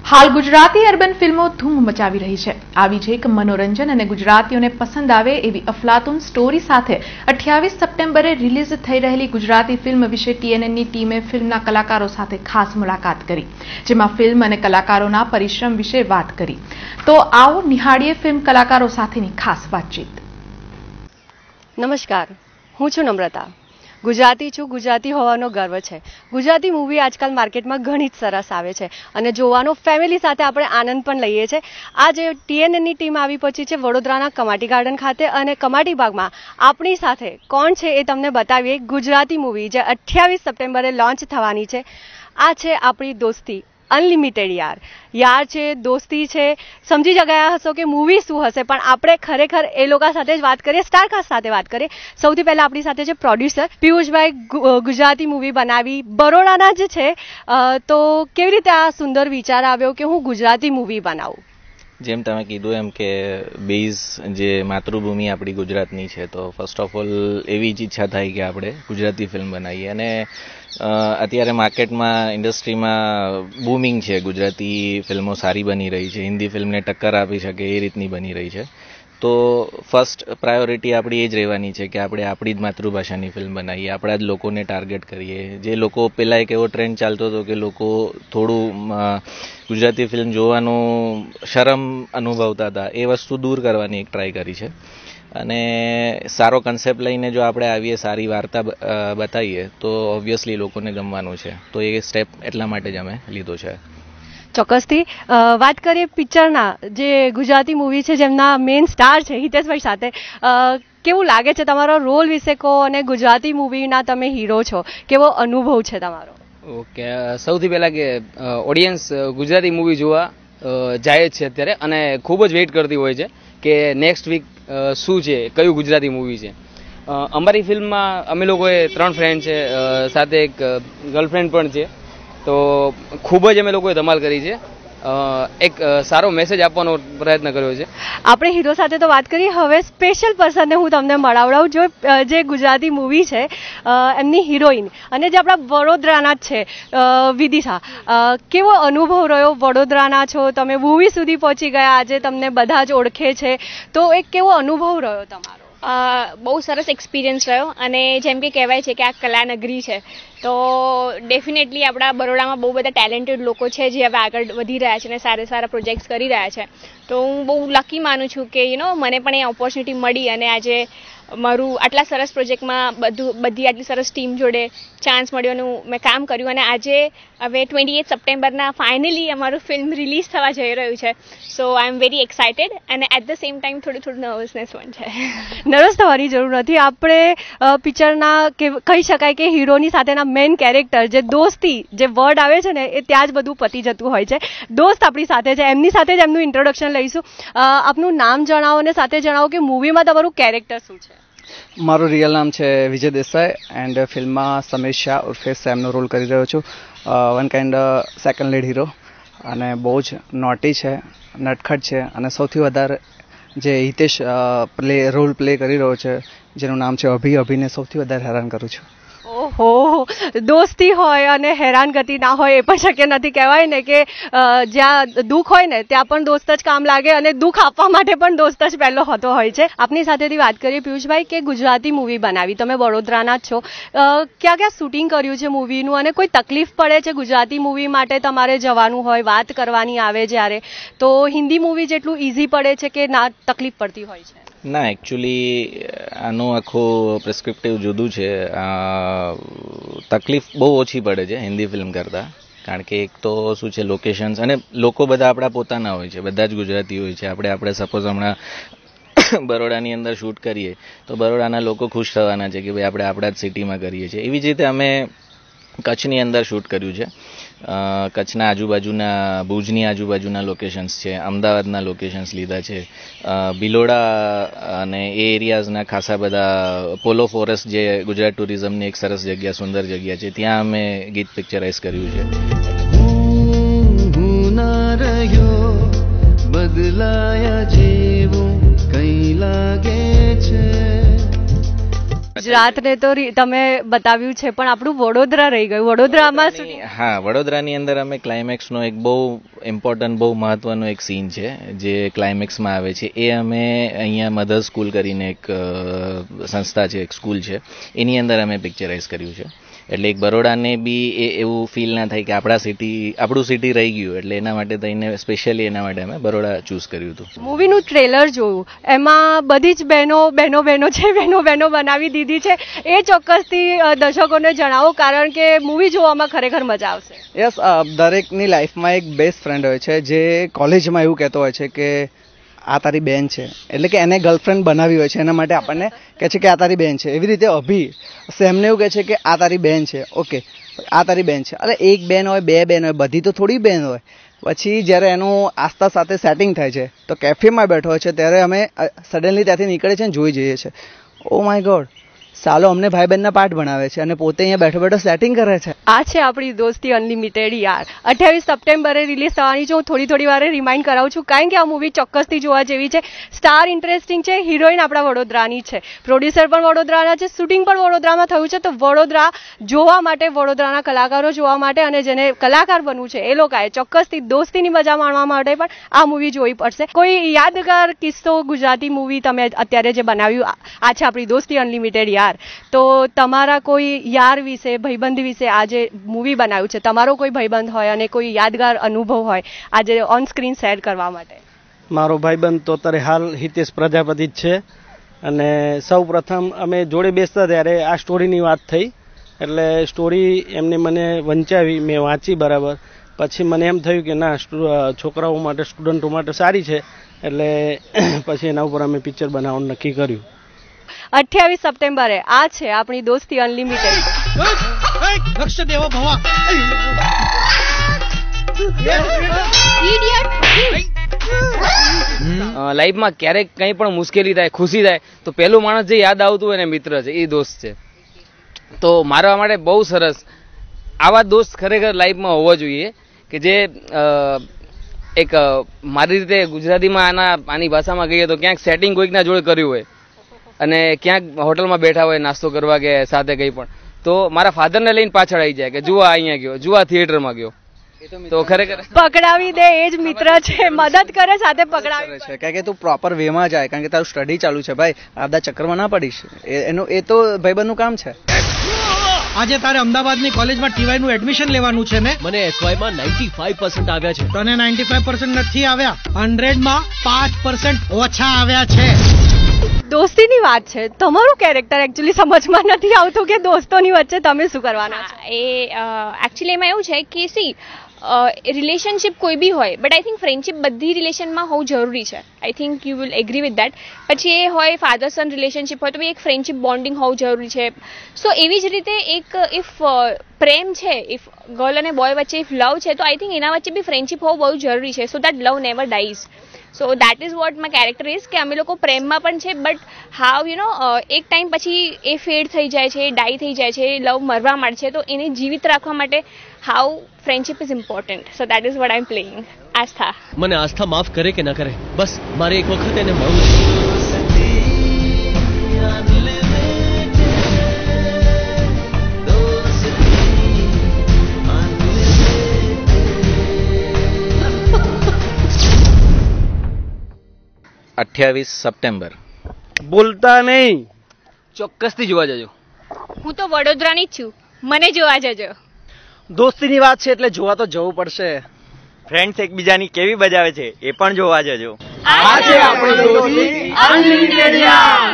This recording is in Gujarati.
હાલ ગુજરાતી અર્બન ફિલ્મો ધૂમ મચાવી રહી છે। આવી જ એક મનોરંજન અને ગુજરાતીઓને પસંદ આવે એવી અફલાતુન સ્ટોરી સાથે 28 સપ્ટેમ્બરે રિલીઝ થઈ રહેલી ગુજરાતી ફિલ્મ વિશે TNNની ટીમે ફિલ્મના કલાકારો સાથે ખાસ મુલાકાત કરી, જેમાં ફિલ્મ અને કલાકારોના પરિશ્રમ વિશે વાત કરી। તો આવો નિહાળીએ ફિલ્મ કલાકારો સાથેની ખાસ વાતચીત। નમસ્કાર, હું છું નમ્રતા। ગુજરાતી છું, ગુજરાતી હોવાનો ગર્વ છે। ગુજરાતી મૂવી આજકાલ માર્કેટમાં ઘણી જ સરસ આવે છે અને જોવાનો ફેમિલી સાથે આપણે આનંદ પણ લઈએ છીએ। આજે TNNની ટીમ આવી પહોંચી છે વડોદરાના કમાટી ગાર્ડન ખાતે અને કમાટી બાગમાં આપણી સાથે કોણ છે એ તમને બતાવીએ। ગુજરાતી મૂવી જે 28 સપ્ટેમ્બરે લોન્ચ થવાની છે, આ છે આપણી દોસ્તી અનલિમિટેડ। યાર છે, દોસ્તી છે, સમજી જ ગયા હશો કે મૂવી શું હશે, પણ આપણે ખરેખર એ લોકો સાથે જ વાત કરીએ, સ્ટારકાસ્ટ સાથે વાત કરીએ। સૌથી પહેલાં આપણી સાથે છે પ્રોડ્યુસર પિયુષભાઈ। ગુજરાતી મૂવી બનાવી, બરોડાના જ છે, તો કેવી રીતે આ સુંદર વિચાર આવ્યો કે હું ગુજરાતી મૂવી બનાવું? જેમ તમે કીધું એમ કે બેઝ જે માતૃભૂમિ આપણી ગુજરાતની છે, તો ફર્સ્ટ ઓફ ઓલ એવી જ ઈચ્છા થાય કે આપણે ગુજરાતી ફિલ્મ બનાવીએ। અને અત્યારે માર્કેટમાં ઇન્ડસ્ટ્રીમાં બૂમિંગ છે, ગુજરાતી ફિલ્મો સારી બની રહી છે, હિન્દી ફિલ્મને ટક્કર આપી શકે એ રીતની બની રહી છે। તો ફર્સ્ટ પ્રાયોરિટી આપણી એ જ રહેવાની છે કે આપણે આપણી જ માતૃભાષાની ફિલ્મ બનાવીએ, આપણા જ લોકોને ટાર્ગેટ કરીએ। જે લોકો પહેલાં એક એવો ટ્રેન્ડ ચાલતો હતો કે લોકો થોડું ગુજરાતી ફિલ્મ જોવાનું શરમ અનુભવતા હતા, એ વસ્તુ દૂર કરવાની એક ટ્રાય કરી છે। અને સારો કન્સેપ્ટ લઈને જો આપણે આવીએ, સારી વાર્તા બતાવીએ તો ઓબ્વિયસલી લોકોને ગમવાનું છે। તો એ સ્ટેપ એટલા માટે જ અમે લીધો છે। ચોક્કસથી વાત કરીએ પિક્ચરના, જે ગુજરાતી મૂવી છે જેમના મેઇન સ્ટાર છે હિતેશભાઈ સાથે, કેવું લાગે છે? તમારો રોલ વિશે કહો અને ગુજરાતી મૂવીના તમે હીરો છો, કેવો અનુભવ છે તમારો? ઓકે, સૌથી પહેલાં કે ઓડિયન્સ ગુજરાતી મૂવી જોવા જાય જ છે અત્યારે અને ખૂબ જ વેઇટ કરતી હોય છે કે નેક્સ્ટ વીક શું છે, કયું ગુજરાતી મૂવી છે। અમારી ફિલ્મમાં અમે લોકોએ 3 ફ્રેન્ડ છે, સાથે એક ગર્લફ્રેન્ડ પણ છે, તો ખૂબ જ અમે લોકોએ ધમાલ કરી છે। એક સારો મેસેજ આપવાનો પ્રયત્ન કર્યો છે। આપણે હીરો સાથે તો વાત કરી, હવે સ્પેશિયલ પર્સનને હું તમને મળાવડાવું, જે ગુજરાતી મૂવી છે એમની હિરોઈન અને જે આપણા વડોદરાના જ છે, વિદિશા। કેવો અનુભવ રહ્યો? વડોદરાના છો તમે, મૂવી સુધી પહોંચી ગયા, આજે તમને બધા જ ઓળખે છે, તો એક કેવો અનુભવ રહ્યો તમારો? બહુ સરસ એક્સપિરિયન્સ રહ્યો અને જેમ કે કહેવાય છે કે આ કલાનગરી છે, તો ડેફિનેટલી આપણા બરોડામાં બહુ બધા ટેલેન્ટેડ લોકો છે જે હવે આગળ વધી રહ્યા છે અને સારા પ્રોજેક્ટ્સ કરી રહ્યા છે। તો હું બહુ લકી માનું છું કે મને પણ એ ઓપોર્ચ્યુનિટી મળી અને આજે મારું આટલા સરસ પ્રોજેક્ટમાં બધી આટલી સરસ ટીમ જોડે ચાન્સ મળ્યોનું મેં કામ કર્યું અને આજે હવે 28 સપ્ટેમ્બરના ફાઇનલી અમારું ફિલ્મ રિલીઝ થવા જઈ રહ્યું છે। સો આઈ એમ વેરી એક્સાઇટેડ અને એટ ધ સેમ ટાઈમ થોડું નર્વસનેસ પણ છે। નર્વસ થવાની જરૂર નથી। આપણે પિક્ચરના કહી શકાય કે હીરોની સાથેના મેઇન કેરેક્ટર, જે દોસ્તી જે વર્ડ આવે છે ને, એ ત્યાં જ બધું પતી જતું હોય છે। દોસ્ત આપણી સાથે છે, એમની સાથે જ એમનું ઇન્ટ્રોડક્શન લઈશું। આપનું નામ જણાવો અને સાથે જણાવો કે મૂવીમાં તમારું કેરેક્ટર શું છે? મારું રિયલ નામ છે વિજય દેસાઈ એન્ડ ફિલ્મમાં સમીર શાહ ઉર્ફે સેમનો રોલ કરી રહ્યો છું। One kind second lead hero અને બહુ જ નોટી છે, નટખટ છે અને સૌથી વધારે જે હિતેશ રોલ પ્લે કરી રહ્યો છે, જેનું નામ છે અભિને સૌથી વધારે હેરાન કરું છું। ઓહો, દોસ્તી હોય અને હેરાનગતિ ના હોય એ પણ શક્ય નથી। કહેવાય ને કે જ્યાં દુઃખ હોય ને ત્યાં પણ દોસ્ત જ કામ લાગે અને દુઃખ આપવા માટે પણ દોસ્ત જ પહેલો હોતો હોય છે। આપની સાથેથી વાત કરીએ પિયુષભાઈ કે ગુજરાતી મૂવી બનાવી, તમે વડોદરાના જ છો, ક્યાં શૂટિંગ કર્યું છે મૂવીનું અને કોઈ તકલીફ પડે છે ગુજરાતી મૂવી માટે? તમારે જવાનું હોય, વાત કરવાની આવે જ્યારે, તો હિન્દી મૂવી જેટલું ઇઝી પડે છે કે ના તકલીફ પડતી હોય છે? ના, એકચ્યુઅલી આનું આખું પ્રિસ્ક્રિપ્ટિવ જુદું છે। તકલીફ બહુ ઓછી પડે છે હિન્દી ફિલ્મ કરતાં, કારણ કે એક તો શું છે, લોકેશન્સ અને લોકો બધા આપણા પોતાના હોય છે, બધા જ ગુજરાતી હોય છે। આપણે સપોઝ હમણાં બરોડાની અંદર શૂટ કરીએ તો બરોડાના લોકો ખુશ થવાના છે કે ભાઈ આપણે આપણા જ સિટીમાં કરીએ છીએ। એવી જ રીતે અમે કચ્છની અંદર શૂટ કર્યું છે। કચ્છના આજુબાજુના, ભુજની આજુબાજુના લોકેશન્સ છે, અમદાવાદના લોકેશન્સ લીધા છે, ભિલોડા અને એ એરિયાઝના ખાસા બધા, પોલો ફોરેસ્ટ જે ગુજરાત ટુરિઝમની એક સરસ જગ્યા, સુંદર જગ્યા છે, ત્યાં અમે ગીત પિક્ચરાઇઝ કર્યું છે। ગુજરાતને તો તમે બતાવ્યું છે, પણ આપણું વડોદરા રહી ગયું. વડોદરામાં શૂટિંગ? હા, વડોદરાની અંદર અમે ક્લાઇમેક્સનો એક બહુ ઇમ્પોર્ટન્ટ, બહુ મહત્વનો એક સીન છે જે ક્લાઇમેક્સમાં આવે છે. એ અમે અહીંયા મધર સ્કૂલ કરીને એક સંસ્થા છે, એક સ્કૂલ છે, એની અંદર અમે પિક્ચરાઇઝ કર્યું છે. એટલે એક બરોડાને બી એવું ફીલ ના થાય કે આપણું સિટી રહી ગયું, એટલે એના માટે થઈને સ્પેશિયલી એના માટે અમે બરોડા ચૂઝ કર્યું હતું. મૂવીનું ટ્રેલર જોયું, એમાં બધી જ બહેનો છે, બહેનો બનાવી દીધી છે. એ ચોક્કસથી દર્શકોને જણાવો, કારણ કે મૂવી જોવામાં ખરેખર મજા આવશે. યસ, દરેકની લાઈફમાં એક બેસ્ટ ફ્રેન્ડ હોય છે જે કોલેજમાં એવું કહેતો હોય છે કે આ તારી બેન છે, એટલે કે એને ગર્લફ્રેન્ડ બનાવી હોય છે, એના માટે આપણને કહે છે કે આ તારી બેન છે. એવી રીતે અભી સેમને એવું કહે છે કે આ તારી બેન છે, ઓકે આ તારી બેન છે. અરે એક બેન હોય, બે બેન હોય, બધી તો થોડી બેન હોય. પછી જ્યારે એનું આસ્થા સાથે સેટિંગ થાય છે તો કેફેમાં બેઠો હોય છે, ત્યારે અમે સડનલી ત્યાંથી નીકળે છે અને જોઈ જઈએ છીએ, ઓ માય ગોડ, સાલો અમને ભાઈ બહેનના પાઠ ભણાવે છે અને પોતે અહીંયા બેઠો બેઠો સેટિંગ કરે છે. આ છે આપણી દોસ્તી અનલિમિટેડ યાર. 28 સપ્ટેમ્બરે રિલીઝ થવાની છે. હું થોડી વારે રિમાઇન્ડ કરાવું છું, કારણ કે આ મૂવી ચોક્કસથી જોવા જેવી છે. સ્ટાર ઇન્ટરેસ્ટિંગ છે, હિરોઈન આપણા વડોદરાની છે, પ્રોડ્યુસર પણ વડોદરાના છે, શૂટિંગ પણ વડોદરામાં થયું છે. તો વડોદરા જોવા માટે, વડોદરાના કલાકારો જોવા માટે અને જેને કલાકાર બનવું છે એ લોકોએ ચોક્કસથી દોસ્તીની મજા માણવા માટે પણ આ મૂવી જોવી પડશે. કોઈ યાદગાર કિસ્સો ગુજરાતી મૂવી તમે અત્યારે જે બનાવ્યું, આ છે આપણી દોસ્તી અનલિમિટેડ યાર. તો તમારા કોઈ યાર વિશે, ભાઈબંધ વિશે આજે મૂવી બનાવ્યું છે, તમારો કોઈ ભાઈબંધ હોય અને કોઈ યાદગાર અનુભવ હોય આજે ઓન સ્ક્રીન શેર કરવા માટે? મારો ભાઈબંધ તો અત્યારે હાલ હિતેશ પ્રજાપતિ જ છે. અને સૌ પ્રથમ અમે જોડે બેસતા ત્યારે આ સ્ટોરીની વાત થઈ, એટલે સ્ટોરી એમને મને વંચાવી, મેં વાંચી બરાબર. પછી મને એમ થયું કે ના, છોકરાઓ માટે, સ્ટુડન્ટો માટે સારી છે, એટલે પછી એના ઉપર અમે પિક્ચર બનાવવાનું નક્કી કર્યું. 28 સપ્ટેમ્બરે આ છે આપણી દોસ્તી અનલિમિટેડ. લાઈફમાં ક્યારેક કંઈ પણ મુશ્કેલી થાય, ખુશી થાય, તો પહેલું માણસ જે યાદ આવતું હોય ને મિત્ર છે, એ દોસ્ત છે. તો મારા માટે બહુ સરસ આવા દોસ્ત ખરેખર લાઈફમાં હોવા જોઈએ, કે જે એક મારી રીતે ગુજરાતીમાં આની ભાષામાં કહીએ તો ક્યાંક સેટિંગ કોઈકના જોડે કર્યું હોય અને ક્યાંક હોટલમાં બેઠા હોય નાસ્તો કરવા કે સાથે કંઈ પણ, તો મારા ફાધરને લઈને પાછળ આવી જાય કે જુઓ અહીંયા ગયો, જુઓ થિયેટરમાં ગયો. તો ખરેખર પકડાવી દે એ જ મિત્ર છે, મદદ કરે, સાથે પકડાવી છે. કારણ કે તું પ્રોપર વેમાં જાય, કારણ કે તારું સ્ટડી ચાલુ છે ભાઈ, આ બધા ચક્કરમાં ના પડીશ. એ તો ભાઈબંધનું કામ છે. આજે તારે અમદાવાદની કોલેજમાં ટીવાય નું એડમિશન લેવાનું છે ને? મને એસવાય માં 95% આવ્યા છે. તને 95% નથી આવ્યા, 100 માં 5% ઓછા આવ્યા છે. દોસ્તીની વાત છે, તમારું કેરેક્ટર એકચ્યુઅલી સમજમાં નથી આવતું કે દોસ્તોની વચ્ચે તમે શું કરવાના છો. એ એકચ્યુઅલી એમાં એવું છે કે સી રિલેશનશિપ કોઈ બી હોય, બટ આઈ થિંક ફ્રેન્ડશિપ બધી રિલેશનમાં હોવું જરૂરી છે. I think you will agree with that. પછી એ હોય ફાધર સન રિલેશનશિપ હોય તો બી એક ફ્રેન્ડશિપ બોન્ડિંગ હોવું જરૂરી છે. સો એવી જ રીતે એક ઇફ પ્રેમ છે, ઇફ ગર્લ અને બોય વચ્ચે ઇફ લવ છે, તો આઈ થિંક એના વચ્ચે બી ફ્રેન્ડશિપ હોવું બહુ જરૂરી છે, so that love never dyes. So that is vote my character is, કે અમે લોકો પ્રેમમાં પણ છે, બટ હાવ એક ટાઈમ પછી એ ફેડ થઈ જાય છે, ડાઈ થઈ જાય છે, લવ મરવા માંડે છે, તો એને જીવિત રાખવા માટે how friendship is important. So that is what I am playing. Astha. મને આસ્થા માફ કરે કે ના કરે, બસ મારે એક વખત એને મળવું છે. 28 સપ્ટેમ્બર. બોલતા નહીં, ચોક્કસથી જોવા જજો. હું તો વડોદરાની જ છું, મને જોવા જજો. દોસ્તીની વાત છે એટલે જોવા તો જવું પડશે. ફ્રેન્ડ્સ એકબીજાની કેવી બજાવે છે એ પણ જોવા જજો. આ છે આપણી દોસ્તી અનલિમિટેડ યાર.